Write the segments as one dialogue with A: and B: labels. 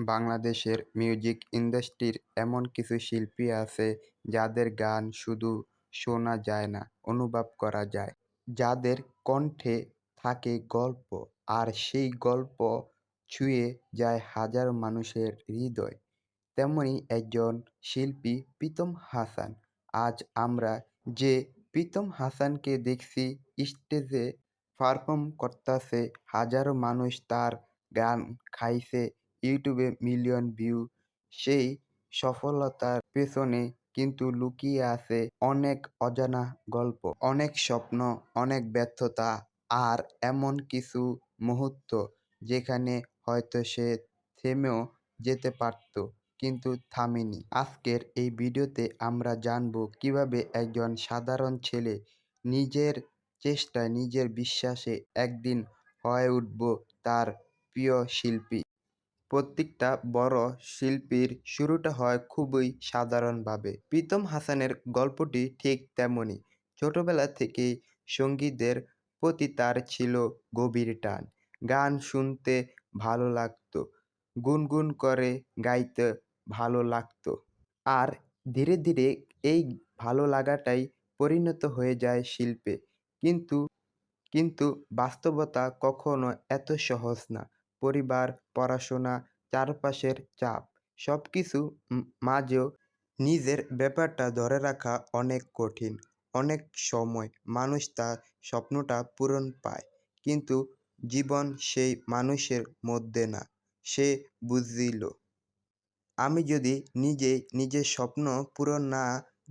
A: বাংলাদেশের মিউজিক ইন্ডাস্ট্রির এমন কিছু শিল্পী আছে যাদের গান শুধু শোনা যায় না, অনুভব করা যায়। যাদের কণ্ঠে থাকে গল্প, আর সেই গল্প ছুঁয়ে যায় হাজারো মানুষের হৃদয়। তেমনই একজন শিল্পী প্রীতম হাসান। আজ আমরা যে প্রীতম হাসানকে দেখছি স্টেজে পারফর্ম করতাছে, হাজারো মানুষ তার গান খাইছে, ইউটিউবে মিলিয়ন ভিউ। সেই সফলতার পেছনে কিন্তু লুকিয়ে আছে অনেক অজানা গল্প, অনেক স্বপ্ন, অনেক ব্যর্থতা, আর এমন কিছু মুহূর্ত যেখানে হয়তো সে থেমেও যেতে পারত, কিন্তু থামেনি। আজকের এই ভিডিওতে আমরা জানবো কিভাবে একজন সাধারণ ছেলে নিজের চেষ্টায়, নিজের বিশ্বাসে একদিন হয়ে উঠব তার প্রিয় শিল্পী। প্রত্যেকটা বড় শিল্পীর শুরুটা হয় খুবই সাধারণভাবে। প্রীতম হাসানের গল্পটি ঠিক তেমনই। ছোটবেলা থেকেই সঙ্গীতের প্রতি তার ছিল গভীর টান। গান শুনতে ভালো লাগতো, গুনগুন করে গাইতে ভালো লাগতো। আর ধীরে ধীরে এই ভালো লাগাটাই পরিণত হয়ে যায় শিল্পে। কিন্তু কিন্তু বাস্তবতা কখনো এত সহজ না। পরিবার, পড়াশোনা, চারপাশের চাপ, সবকিছু মাঝেও নিজের ব্যাপারটা ধরে রাখা অনেক কঠিন। অনেক সময় মানুষ তার স্বপ্নটা পূরণ পায়, কিন্তু জীবন সেই মানুষের মধ্যে না। সে বুঝিল, আমি যদি নিজের স্বপ্ন পূরণ না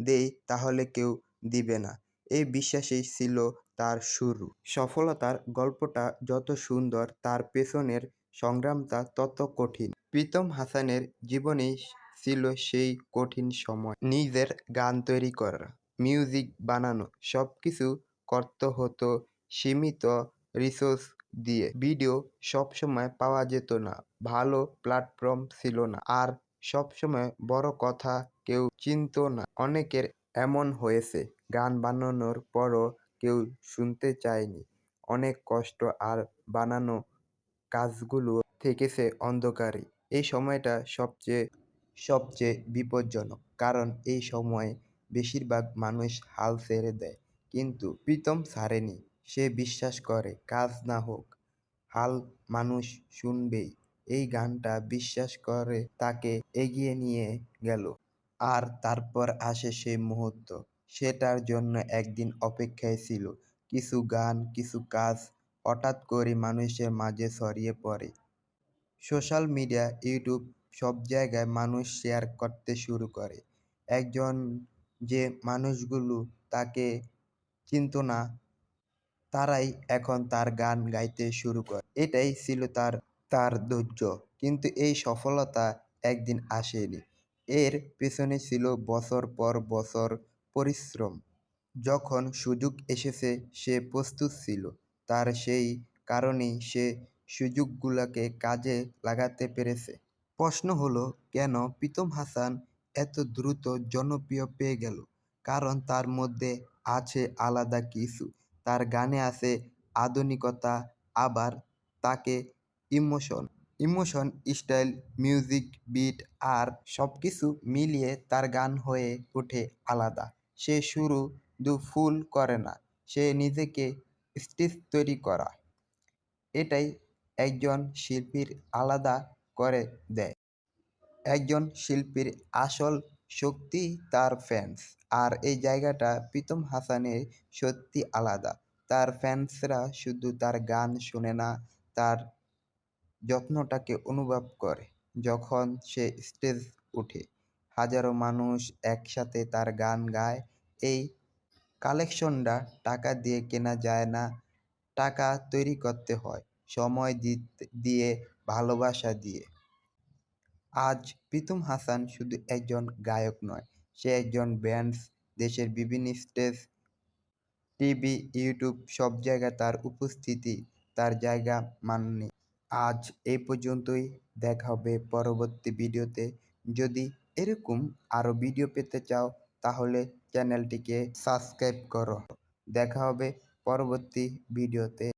A: দেই তাহলে কেউ দিবে না। এই বিশ্বাসেই ছিল তার শুরু। সফলতার গল্পটা যত সুন্দর, তার পেছনের সংগ্রামটা তত কঠিন। প্রীতম হাসানের জীবনেই ছিল সেই কঠিন সময়। নিজের গান তৈরি করা, মিউজিক বানানো, সবকিছু করতে হতো সীমিত রিসোর্স দিয়ে। ভিডিও সবসময় পাওয়া যেত না, ভালো প্ল্যাটফর্ম ছিল না, আর সবসময় বড় কথা কেউ চিনত না। অনেকের এমন হয়েছে, গান বানানোর পরও কেউ শুনতে চায়নি। অনেক কষ্ট, আর বানানো কাজগুলো থেকেছে অন্ধকারে। এই সময়টা সবচেয়ে বিপজ্জনক, কারণ এই সময় বেশিরভাগ মানুষ হাল ছেড়ে দেয়। কিন্তু প্রীতম ছাড়েনি। সে বিশ্বাস করে কাজ না হোক, হাল মানুষ শুনবেই। এই গানটা বিশ্বাস করে তাকে এগিয়ে নিয়ে গেল। আর তারপর আসে সেই মুহূর্ত, সেটার জন্য একদিন অপেক্ষায় ছিল। কিছু গান, কিছু কাজ হঠাৎ করে মানুষের মাঝে ছড়িয়ে পড়ে। সোশ্যাল মিডিয়া, ইউটিউব, সব জায়গায় মানুষ শেয়ার করতে শুরু করে। একজন যে মানুষগুলো তাকে চিনত না, তারাই এখন তার গান গাইতে শুরু করে। এটাই ছিল তার ধৈর্য। কিন্তু এই সফলতা একদিন আসেনি। এর পেছনে ছিল বছর পর বছর পরিশ্রম। যখন সুযোগ এসেছে সে প্রস্তুত ছিল। তার সেই কারণেই সে সুযোগগুলোকে কাজে লাগাতে পেরেছে। প্রশ্ন হলো, কেন প্রীতম হাসান এত দ্রুত জনপ্রিয় পেয়ে গেল? কারণ তার মধ্যে আছে আলাদা কিছু। তার গানে আছে আধুনিকতা, আবার তাকে ইমোশন, স্টাইল, মিউজিক, বিট, আর সবকিছু মিলিয়ে তার গান হয়ে ওঠে আলাদা। সে শুধু ফুল করে না, সে নিজেকে স্টেজ তৈরি করা। এটাই একজন শিল্পীর আলাদা করে দেয়। একজন শিল্পীর আসল শক্তি তার ফ্যান্স। আর এই জায়গাটা প্রীতম হাসানের সত্যি আলাদা। তার ফ্যান্সরা শুধু তার গান শোনে না, তার যত্নটাকে অনুভব করে। যখন সে স্টেজ ওঠে, হাজারো মানুষ একসাথে তার গান গায়। এই কালেকশনটা টাকা দিয়ে কেনা যায় না, টাকা তৈরি করতে হয় সময় দিয়ে, ভালোবাসা দিয়ে। আজ প্রীতম হাসান শুধু একজন গায়ক নয়, সে একজন ব্যান্ড। দেশের বিভিন্ন স্টেজ, টিভি, ইউটিউব, সব জায়গায় তার উপস্থিতি, তার জায়গা মানেনি। আজ এই পর্যন্তই। দেখা হবে পরবর্তী ভিডিওতে। যদি এরকম আরও ভিডিও পেতে চাও তাহলে চ্যানেলটিকে সাবস্ক্রাইব করো। দেখা হবে পরবর্তী ভিডিওতে।